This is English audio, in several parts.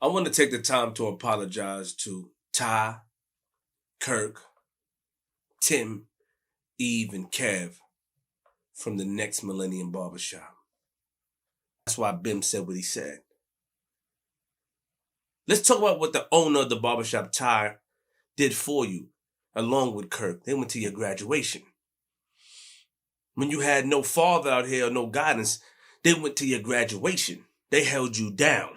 I want to take the time to apologize to Ty, Kirk, Tim, Eve, and Kev from the Next Millenium Barber Shop. That's why Bim said what he said. Let's talk about what the owner of the barbershop, Ty, did for you, along with Kirk. They went to your graduation. When you had no father out here or no guidance, they went to your graduation. They held you down.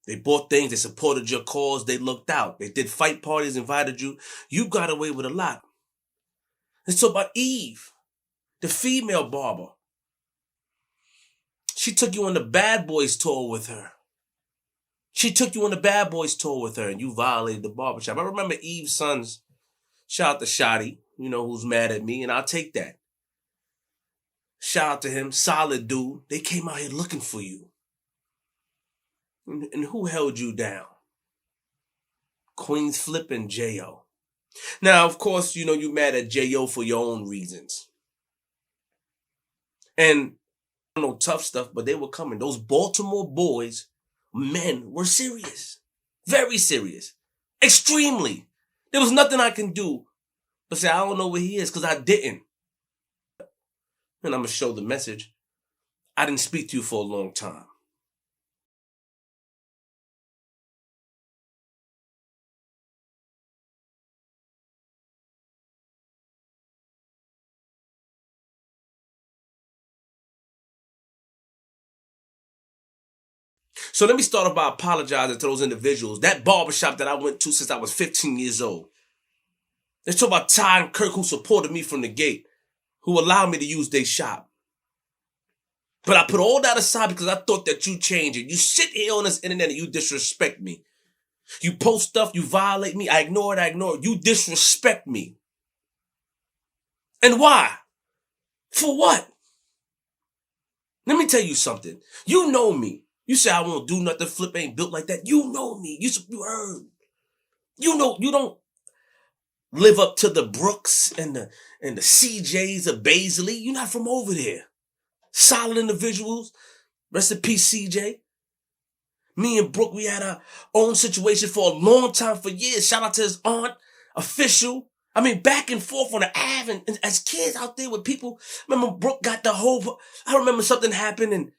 They bought things, they supported your cause, they looked out. They did fight parties, invited you. You got away with a lot. Let's talk about Eve, the female barber. She took you on the Bad Boys tour with her. And you violated the barbershop. I remember Eve's sons, shout out to Shotty, who's mad at me, and I'll take that. Shout out to him, solid dude. They came out here looking for you. And who held you down? Queenzflip and J.O. Now, of course, you mad at J.O. for your own reasons. And I don't know tough stuff, but they were coming. Those Baltimore boys, men, were serious. Very serious. Extremely. There was nothing I can do but say, I don't know where he is, because I didn't. And I'm going to show the message. I didn't speak to you for a long time. So let me start off by apologizing to those individuals. That barbershop that I went to since I was 15 years old. Let's talk about Ty and Kirk, who supported me from the gate, who allowed me to use their shop. But I put all that aside because I thought that you changed it. You sit here on this internet and you disrespect me. You post stuff, you violate me. I ignore it. You disrespect me. And why? For what? Let me tell you something. You know me. You say I won't do nothing, Flip ain't built like that. You know me. You heard. You don't live up to the Brooks and the CJs of Baisley. You're not from over there. Solid individuals. Rest in peace, CJ. Me and Brooke, we had our own situation for a long time, for years. Shout out to his aunt, official. I mean, back and forth on the Ave, and as kids out there with people. Remember, Brooke got I remember something happened, and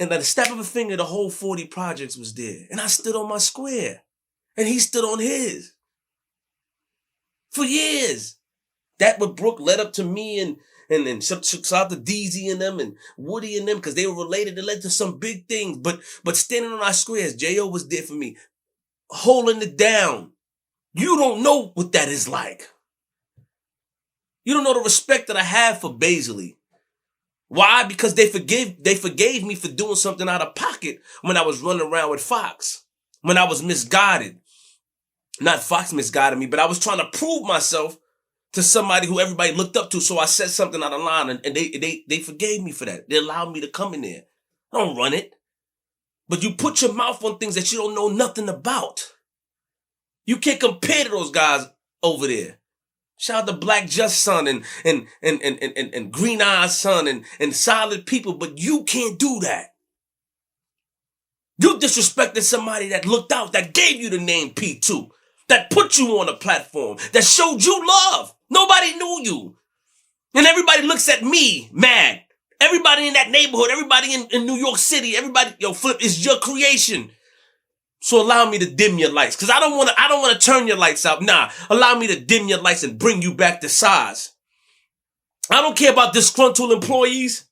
at the snap of a finger, the whole 40 projects was there. And I stood on my square. And he stood on his. For years. That with Brooke led up to me and shout out to DZ and them and Woody and them, because they were related. It led to some big things. But standing on our squares, J.O. was there for me. Holding it down. You don't know what that is like. You don't know the respect that I have for Baisley. Why? Because they forgave me for doing something out of pocket when I was running around with Fox. When I was misguided. Not Fox misguided me, but I was trying to prove myself to somebody who everybody looked up to. So I said something out of line, and they forgave me for that. They allowed me to come in there. I don't run it. But you put your mouth on things that you don't know nothing about. You can't compare to those guys over there. Shout out to Black Just Son and Green Eyes Son and solid people, but you can't do that. You disrespected somebody that looked out, that gave you the name P2, that put you on a platform, that showed you love. Nobody knew you. And everybody looks at me mad. Everybody in that neighborhood, everybody in New York City, everybody, Flip, is your creation. So allow me to dim your lights. Because I don't want to turn your lights out. Nah, allow me to dim your lights and bring you back to size. I don't care about disgruntled employees.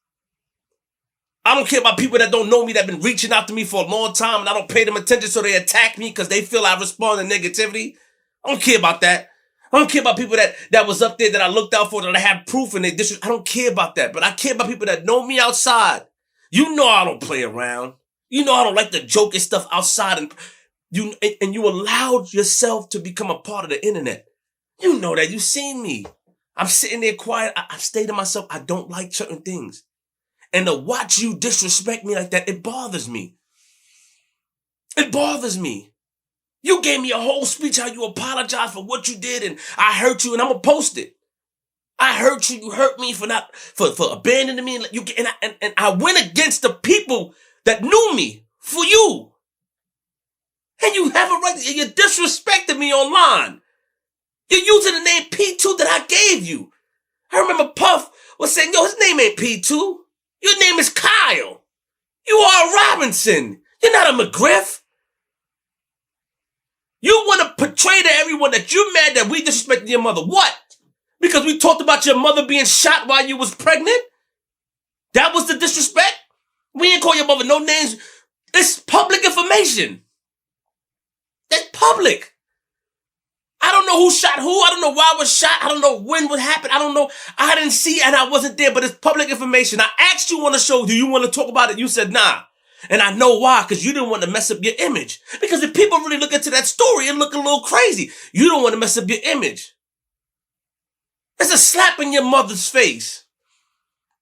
I don't care about people that don't know me, that have been reaching out to me for a long time, and I don't pay them attention, so they attack me because they feel I respond to negativity. I don't care about that. I don't care about people that was up there that I looked out for, that I have proof, and I don't care about that. But I care about people that know me outside. You know I don't play around. You know I don't like the joke and stuff outside, and you allowed yourself to become a part of the internet. You know that. You've seen me. I'm sitting there quiet. I stay to myself. I don't like certain things. And to watch you disrespect me like that, it bothers me. It bothers me. You gave me a whole speech how you apologized for what you did, and I hurt you, and I'm gonna post it. I hurt you. You hurt me for abandoning me, and I went against the people that knew me for you. right there. You're disrespecting me online. You're using the name P2 that I gave you. I remember Puff was saying, yo, his name ain't P2. Your name is Kyle. You are a Robinson. You're not a Mcgriff. You want to portray to everyone that you're mad that we disrespected your mother. What? Because we talked about your mother being shot while you was pregnant? That was the disrespect? We ain't call your mother no names. It's public information. That's public. I don't know who shot who. I don't know why it was shot. I don't know when what happened. I don't know. I didn't see and I wasn't there, but it's public information. I asked you on the show, do you want to talk about it? You said, nah. And I know why, because you didn't want to mess up your image. Because if people really look into that story, it look a little crazy. You don't want to mess up your image. It's a slap in your mother's face.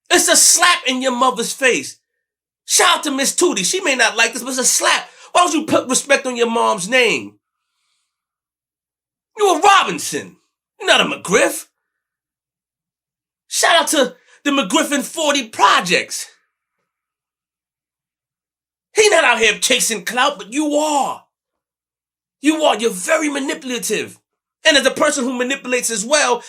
It's a slap in your mother's face. Shout out to Miss Tootie. She may not like this, but it's a slap. Why don't you put respect on your mom's name? You're a Robinson. You're not a Mcgriff. Shout out to the Mcgriff and 40 projects. He not out here chasing clout, but you are. You are. You're very manipulative. And as a person who manipulates as well,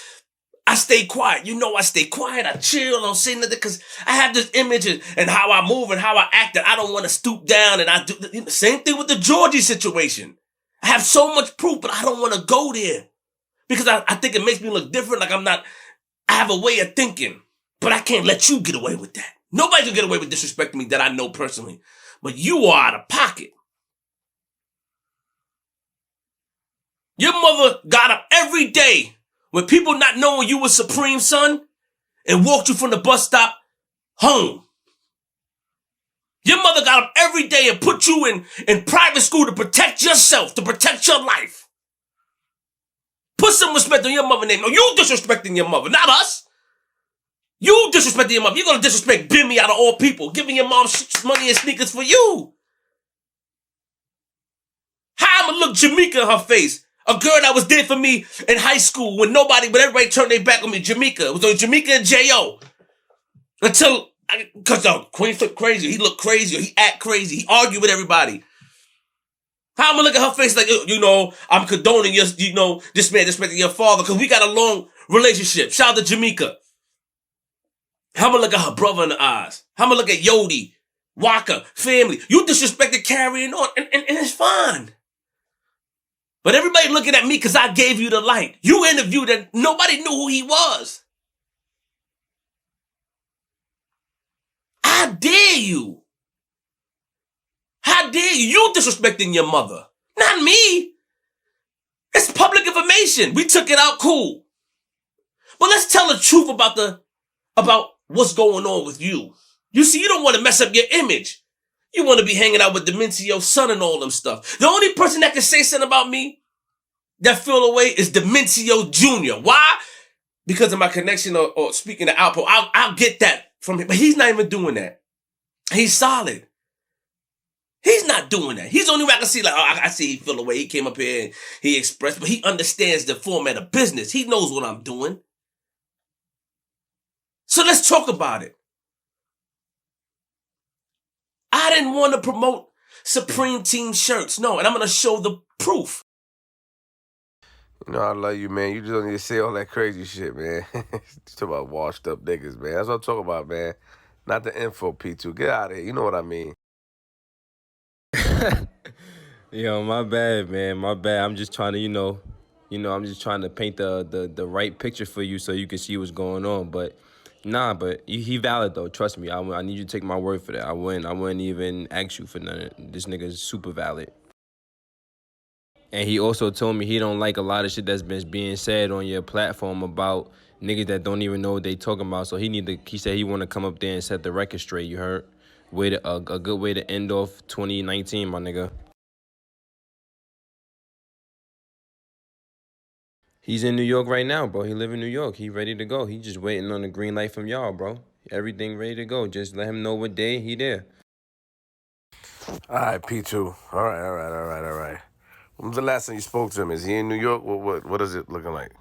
I stay quiet. You know I stay quiet. I chill. I don't say nothing because I have this image and how I move and how I act that I don't want to stoop down. And I do the same thing with the Georgie situation. I have so much proof, but I don't want to go there because I think it makes me look different. Like I have a way of thinking, but I can't let you get away with that. Nobody can get away with disrespecting me that I know personally, but you are out of pocket. Your mother got up every day with people not knowing you were Supreme, son, and walked you from the bus stop home. Your mother got up every day and put you in private school to protect yourself, to protect your life. Put some respect on your mother's name. No, you disrespecting your mother, not us. You disrespecting your mother. You're going to disrespect Bimmy out of all people, giving your mom money and sneakers for you. How I'm going to look Jamaica in her face? A girl that was there for me in high school when everybody turned their back on me. Jamaica. It was on Jamaica and J.O. Because Queenzflip crazy. He looked crazy. Or he act crazy. He argued with everybody. How I'm going to look at her face like, I'm condoning your, this man disrespecting your father because we got a long relationship. Shout out to Jamaica. How I'm going to look at her brother in the eyes. How I'm going to look at Yodi, Waka, family. You disrespected carrying on, and it's fine. But everybody looking at me because I gave you the light. You interviewed and nobody knew who he was. How dare you? How dare you? You disrespecting your mother. Not me. It's public information. We took it out cool. But let's tell the truth about what's going on with you. You see, you don't want to mess up your image. You want to be hanging out with Dementio's son and all them stuff. The only person that can say something about me that feel away is Dementio Jr. Why? Because of my connection or speaking to Alpo. I'll get that from him. But he's not even doing that. He's solid. He's not doing that. He's the only way I can see, I see he feel away. He came up here and he expressed, but he understands the format of business. He knows what I'm doing. So let's talk about it. I didn't want to promote Supreme Team shirts. No, and I'm going to show the proof. I love you, man. You just don't need to say all that crazy shit, man. You talk about washed up niggas, man. That's what I'm talking about, man. Not the info, P2. Get out of here. You know what I mean. Yo, my bad, man. My bad. I'm just trying to, I'm just trying to paint the right picture for you so you can see what's going on. But nah, he valid though. Trust me. I need you to take my word for that. I wouldn't even ask you for none. This nigga's super valid. And he also told me he don't like a lot of shit that's been being said on your platform about niggas that don't even know what they talking about. So he said he want to come up there and set the record straight. You heard? A good way to end off 2019, my nigga. He's in New York right now, bro. He live in New York. He ready to go. He just waiting on the green light from y'all, bro. Everything ready to go. Just let him know what day he there. All right, P2. All right. When was the last time you spoke to him? Is he in New York? What is it looking like?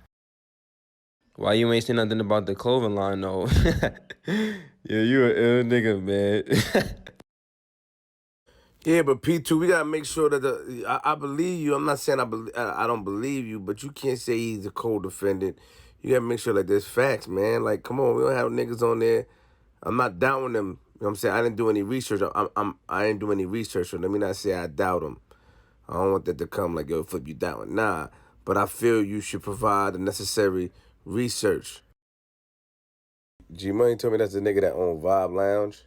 Why you ain't saying nothing about the clothing line, though? Yeah, you an ill nigga, man. Yeah, but P2, we gotta make sure that I believe you. I'm not saying I don't believe you, but you can't say he's a co-defendant. You gotta make sure like there's facts, man. Like, come on, we don't have niggas on there. I'm not doubting them. You know what I'm saying? I didn't do any research. I didn't do any research, so let me not say I doubt them. I don't want that to come like, yo, Flip, you doubting. Nah, but I feel you should provide the necessary research. G Money told me that's the nigga that own Vibe Lounge.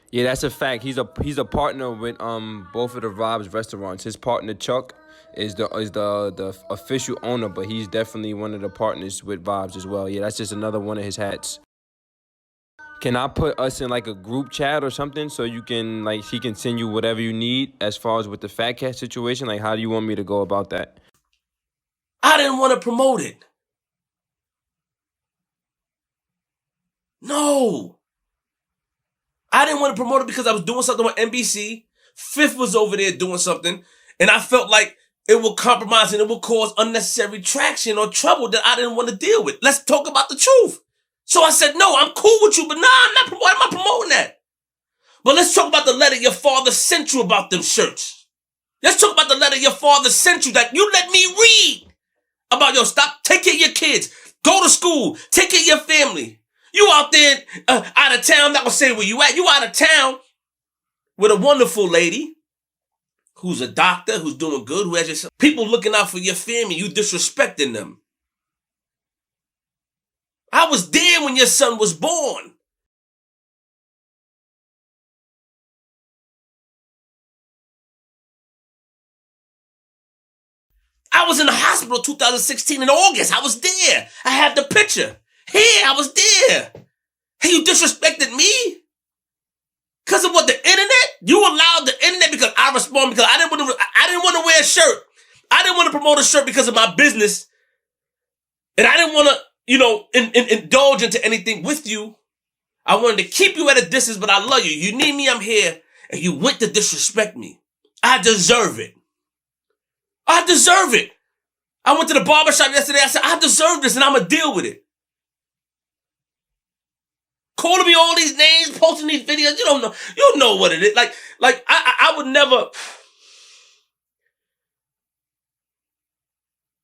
Yeah, that's a fact. He's a partner with both of the Rob's restaurants. His partner Chuck is the official owner, but he's definitely one of the partners with Vibes as well. Yeah, that's just another one of his hats. Can I put us in like a group chat or something so you can like he can send you whatever you need as far as with the Fat Cat situation? Like, how do you want me to go about that? I didn't want to promote it. No. I didn't want to promote it because I was doing something on NBC. Fifth was over there doing something, and I felt like it would compromise and it would cause unnecessary traction or trouble that I didn't want to deal with. Let's talk about the truth. So I said, no, I'm cool with you, but nah, why am I promoting that? But let's talk about the letter your father sent you about them shirts. Let's talk about the letter your father sent you that you let me read about, yo, stop, take care of your kids, go to school, take care of your family. You out there out of town, I'm not going to say where you at. You out of town with a wonderful lady who's a doctor, who's doing good, who has your people looking out for your family, you disrespecting them. I was there when your son was born. I was in the hospital 2016 in August. I was there. I have the picture. Here, I was there. Hey, you disrespected me? Because of what, the internet? You allowed the internet because I respond because I didn't want to wear a shirt. I didn't want to promote a shirt because of my business. And I didn't want to, indulge into anything with you. I wanted to keep you at a distance, but I love you. You need me, I'm here. And you went to disrespect me. I deserve it. I deserve it. I went to the barber shop yesterday. I said, I deserve this and I'm going to deal with it. Calling me all these names, posting these videos. You know what it is. Like I would never.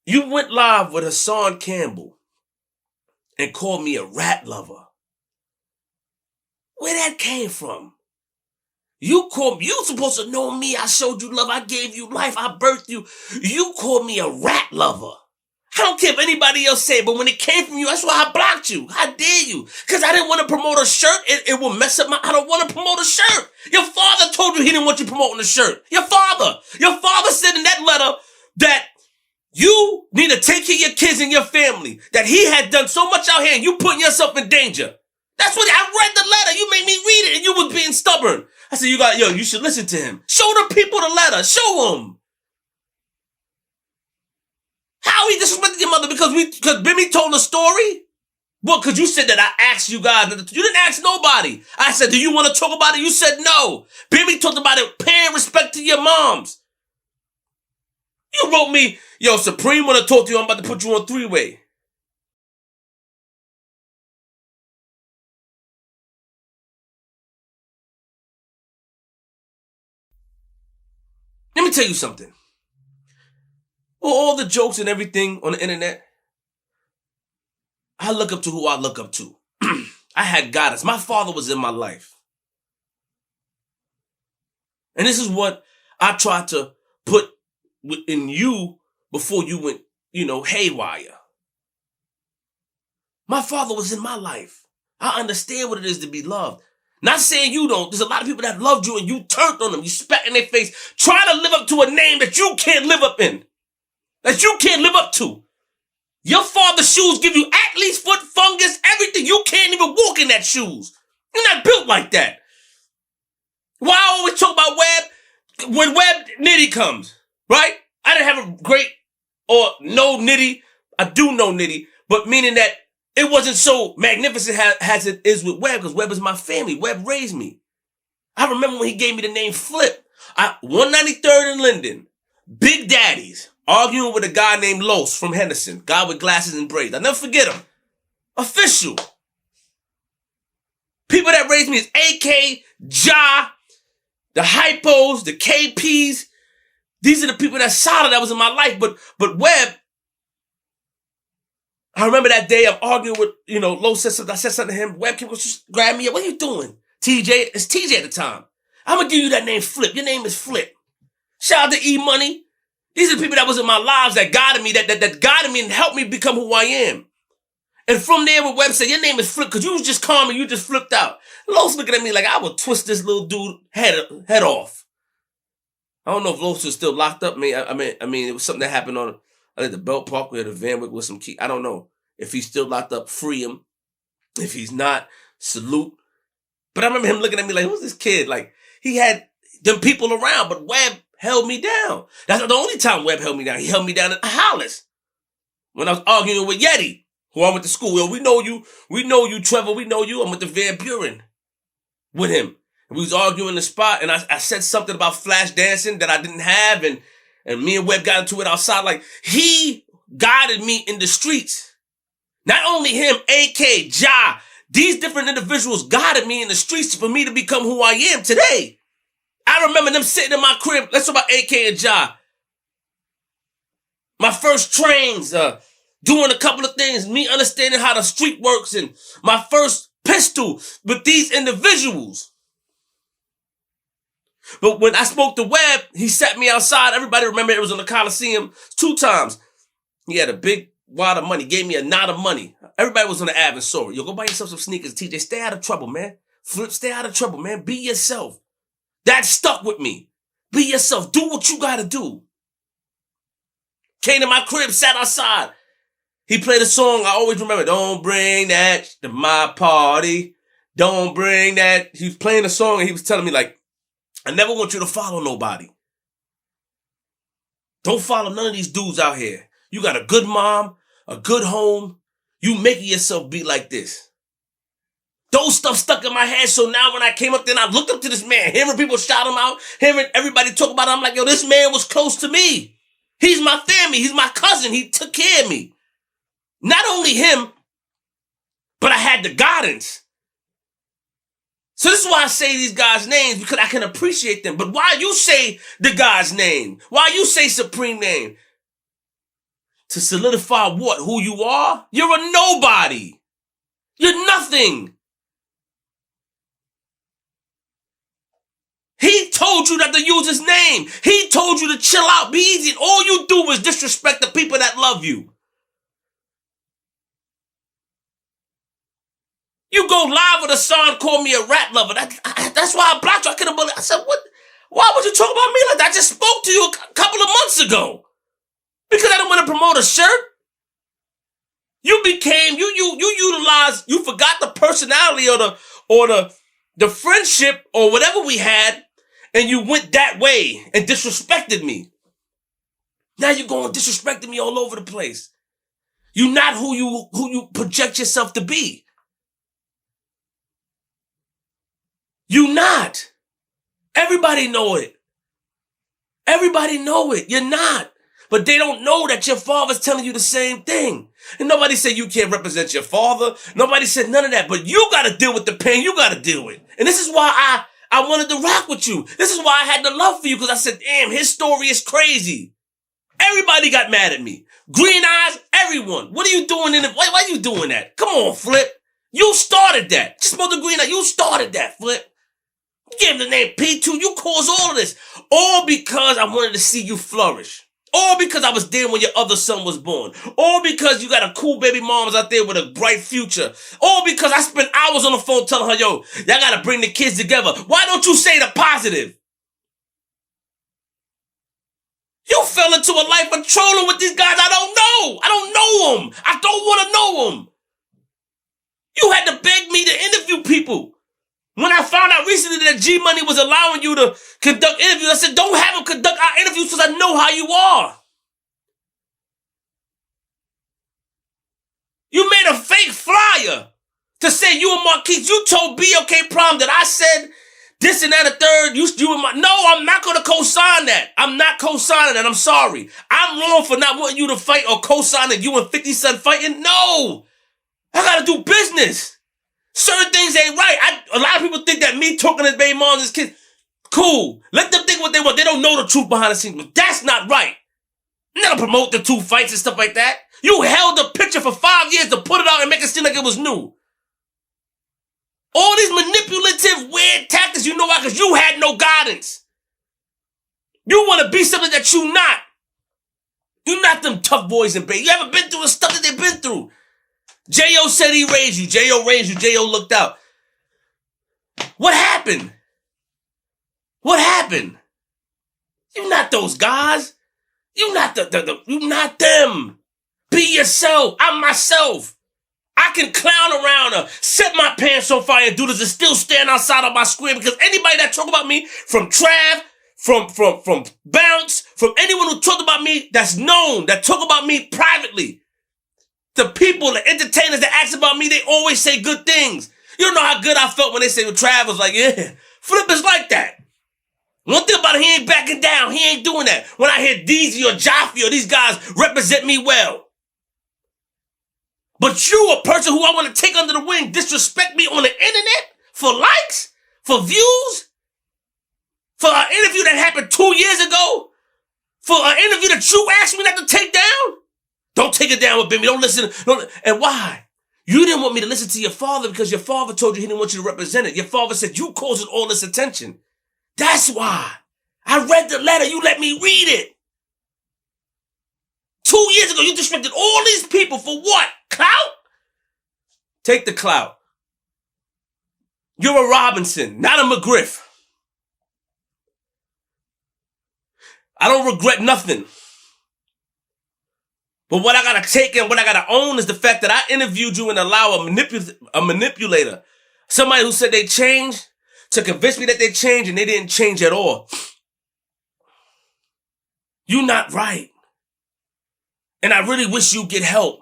You went live with Hassan Campbell and called me a rat lover. Where that came from? You supposed to know me. I showed you love. I gave you life. I birthed you. You called me a rat lover. I don't care if anybody else say it, but when it came from you, that's why I blocked you. How dare you? Because I didn't want to promote a shirt. It will mess up I don't want to promote a shirt. Your father told you he didn't want you promoting a shirt. Your father said in that letter that you need to take care of your kids and your family. That he had done so much out here and you putting yourself in danger. That's what I read the letter. You made me read it and you was being stubborn. I said, you should listen to him. Show the people the letter. Show them. How he disrespected your mother because Bimmy told a story? Well, because you said that I asked you guys. You didn't ask nobody. I said, do you want to talk about it? You said no. Bimmy talked about it, paying respect to your moms. You wrote me, yo, Supreme want to talk to you. I'm about to put you on three-way. Let me tell you something. All the jokes and everything on the internet, I look up to who I look up to. I had guidance. My father was in my life. And this is what I tried to put in you before you went, haywire. My father was in my life. I understand what it is to be loved. Not saying you don't. There's a lot of people that loved you and you turned on them. You spat in their face, trying to live up to a name that you can't live up in. That you can't live up to. Your father's shoes give you athlete's foot, fungus, everything. You can't even walk in that shoes. You're not built like that. Why I always talk about Webb? When Webb Nitty comes, right? I didn't have a great or no Nitty. I do know Nitty, but meaning that it wasn't so magnificent as it is with Webb because Webb is my family. Webb raised me. I remember when he gave me the name Flip. 193rd and Linden. Big Daddies. Arguing with a guy named Los from Henderson. Guy with glasses and braids. I'll never forget him. Official. People that raised me is AK, Ja, the Hypos, the KPs. These are the people that's solid that was in my life. But Webb, I remember that day I'm arguing with, Lo said something. I said something to him. Webb came, grab me up. What are you doing? TJ, it's TJ at the time. I'm going to give you that name, Flip. Your name is Flip. Shout out to E-Money. These are the people that was in my lives that guided me, that guided me and helped me become who I am. And from there, with Webb said, your name is Flip because you was just calm and you just flipped out. Los looking at me like I would twist this little dude head off. I don't know if Los was still locked up. I mean, it was something that happened on, I think, the Belt Park. We had a van with some key. I don't know if he's still locked up. Free him. If he's not, salute. But I remember him looking at me like, who's this kid? Like, he had them people around, but Webb held me down. That's not the only time Webb held me down. He held me down at Hollis when I was arguing with Yeti, who I went to school. Yo, we know you, Trevor. We know you. I'm with the Van Buren with him. And we was arguing in the spot, and I said something about flash dancing that I didn't have, and me and Webb got into it outside. Like, he guided me in the streets. Not only him, AK, Ja, these different individuals guided me in the streets for me to become who I am today. I remember them sitting in my crib. Let's talk about AK and Ja. My first trains, doing a couple of things, me understanding how the street works, and my first pistol with these individuals. But when I spoke to Webb, he sat me outside. Everybody remember it was in the Coliseum 2 times. He had a big wad of money, gave me a knot of money. Everybody was on the Ave and sorry. Yo, go buy yourself some sneakers, TJ. Stay out of trouble, man. Flip, stay out of trouble, man. Be yourself. That stuck with me. Be yourself. Do what you gotta do. Came to my crib, sat outside. He played a song I always remember. Don't bring that to my party. Don't bring that. He was playing a song and he was telling me like, I never want you to follow nobody. Don't follow none of these dudes out here. You got a good mom, a good home. You making yourself be like this. Those stuff stuck in my head. So now when I came up there and I looked up to this man, hearing people shout him out, hearing everybody talk about him, I'm like, yo, this man was close to me. He's my family. He's my cousin. He took care of me. Not only him, but I had the guidance. So this is why I say these guys' names, because I can appreciate them. But why you say the guy's name? Why you say Supreme name? To solidify what? Who you are? You're a nobody. You're nothing. He told you not to use his name. He told you to chill out, be easy. And all you do is disrespect the people that love you. You go live with a song, call me a rap lover. That's why I blocked you. I couldn't believe. I said, what? Why would you talk about me like that? I just spoke to you a couple of months ago. Because I didn't want to promote a shirt. You utilized, you forgot the personality or the friendship or whatever we had, and you went that way and disrespected me. Now you're going disrespecting me all over the place. You're not who you project yourself to be. You not. Everybody know it. Everybody know it. You're not. But they don't know that your father's telling you the same thing. And nobody said you can't represent your father. Nobody said none of that. But you got to deal with the pain you got to deal with. And this is why I wanted to rock with you. This is why I had the love for you, because I said, damn, his story is crazy. Everybody got mad at me. Green eyes, everyone. What are you doing why are you doing that? Come on, Flip. You started that. Just about the green eye. You started that, Flip. You gave him the name P2. You caused all of this. All because I wanted to see you flourish. All because I was there when your other son was born. All because you got a cool baby moms out there with a bright future. All because I spent hours on the phone telling her, yo, y'all got to bring the kids together. Why don't you say the positive? You fell into a life of trolling with these guys I don't know. I don't know them. I don't want to know them. You had to beg me to interview people. When I found out recently that G-Money was allowing you to conduct interviews, I said, don't have him conduct our interviews because I know how you are. You made a fake flyer to say you and Marquise. You told BOK Prom that I said this and that, a third. You and my. No, I'm not going to co-sign that. I'm not co-signing that. I'm sorry. I'm wrong for not wanting you to fight or co-signing you and 50 Cent fighting. No. I got to do business. Certain things ain't right. A lot of people think that me talking to baby moms and kids, cool. Let them think what they want. They don't know the truth behind the scenes, but that's not right. Never promote the 2 fights and stuff like that. You held the picture for 5 years to put it out and make it seem like it was new. All these manipulative, weird tactics, you know why? Because you had no guidance. You want to be something that you not. You're not them tough boys and baby. You haven't been through the stuff that they've been through. J.O. said he raised you. J.O. raised you. J.O. looked out. What happened? What happened? You're not those guys. You're not you're not them. Be yourself. I'm myself. I can clown around or set my pants on fire and do this and still stand outside of my square, because anybody that talk about me, from Trav, from Bounce, from anyone who talked about me that's known, that talk about me privately, the people, the entertainers that ask about me, they always say good things. You don't know how good I felt when they say, well, Trav was like, yeah, Flip is like that. One thing about it, he ain't backing down. He ain't doing that. When I hear DZ or Jaffe or these guys represent me well. But you, a person who I want to take under the wing, disrespect me on the internet for likes, for views, for an interview that happened 2 years ago, for an interview that you asked me not to take down. Don't take it down with Bimmy. Don't listen. And why? You didn't want me to listen to your father because your father told you he didn't want you to represent it. Your father said you caused all this attention. That's why. I read the letter. You let me read it. 2 years ago, you disrespected all these people for what? Clout? Take the clout. You're a Robinson, not a Mcgriff. I don't regret nothing. But what I gotta take and what I gotta own is the fact that I interviewed you and allow a manipulator, somebody who said they changed, to convince me that they changed, and they didn't change at all. You're not right. And I really wish you get help.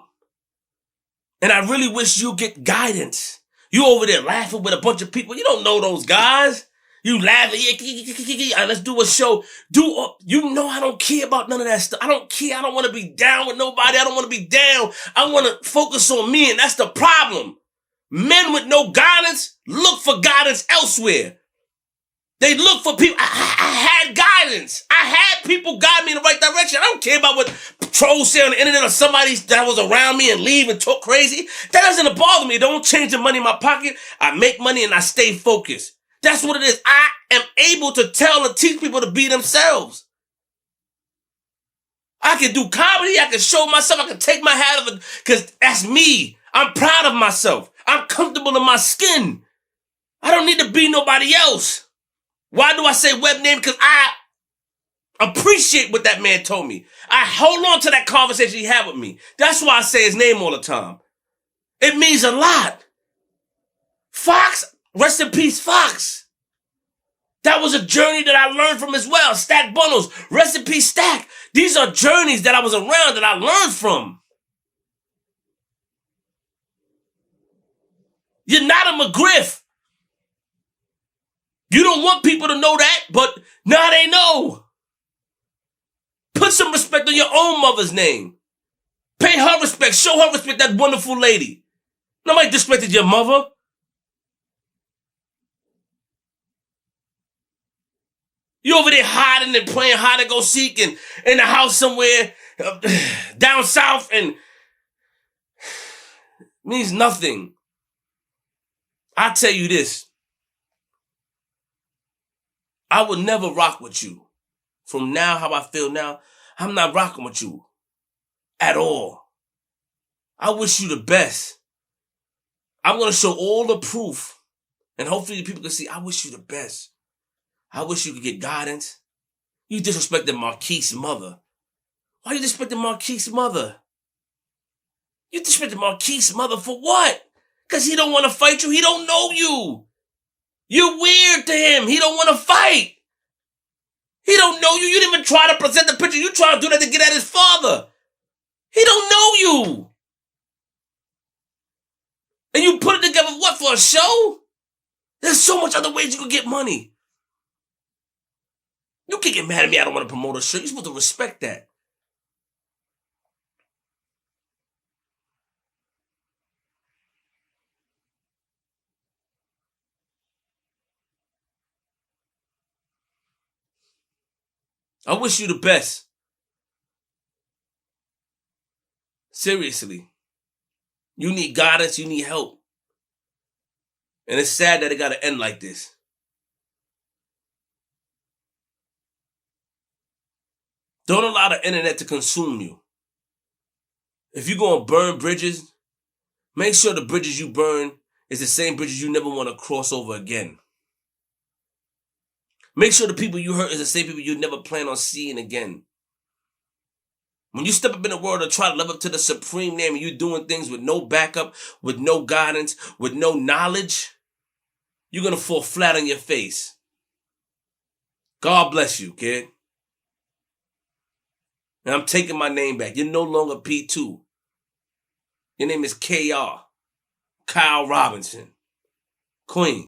And I really wish you get guidance. You over there laughing with a bunch of people. You don't know those guys. You laughing. Yeah, let's do a show. You know I don't care about none of that stuff. I don't care. I don't want to be down with nobody. I don't want to be down. I want to focus on me, and that's the problem. Men with no guidance look for guidance elsewhere. They look for people. I had guidance. I had people guide me in the right direction. I don't care about what trolls say on the internet or somebody that was around me and leave and talk crazy. That doesn't bother me. It don't change the money in my pocket. I make money and I stay focused. That's what it is. I am able to tell and teach people to be themselves. I can do comedy. I can show myself. I can take my hat off because that's me. I'm proud of myself. I'm comfortable in my skin. I don't need to be nobody else. Why do I say web name? Because I appreciate what that man told me. I hold on to that conversation he had with me. That's why I say his name all the time. It means a lot. Fox, rest in peace, Fox. That was a journey that I learned from as well. Stack Bundles, rest in peace, Stack. These are journeys that I was around that I learned from. You're not a Mcgriff. You don't want people to know that, but now they know. Put some respect on your own mother's name. Pay her respect. Show her respect, that wonderful lady. Nobody disrespected your mother. You over there hiding and playing hide and go seek and in the house somewhere down south, and means nothing. I tell you this. I would never rock with you. From now, how I feel now, I'm not rocking with you at all. I wish you the best. I'm going to show all the proof, and hopefully the people can see I wish you the best. I wish you could get guidance. You disrespected Marquise's mother. Why you disrespecting Marquise's mother? You disrespected Marquise's mother for what? Because he don't want to fight you. He don't know you. You're weird to him. He don't want to fight. He don't know you. You didn't even try to present the picture. You trying to do that to get at his father. He don't know you. And you put it together, what, for a show? There's so much other ways you could get money. You can't get mad at me. I don't want to promote a show. You're supposed to respect that. I wish you the best. Seriously. You need guidance, you need help. And it's sad that it gotta end like this. Don't allow the internet to consume you. If you're gonna burn bridges, make sure the bridges you burn is the same bridges you never want to cross over again. Make sure the people you hurt is the same people you never plan on seeing again. When you step up in the world and try to live up to the supreme name and you're doing things with no backup, with no guidance, with no knowledge, you're going to fall flat on your face. God bless you, kid. And I'm taking my name back. You're no longer P2. Your name is KR. Kyle Robinson. Queen.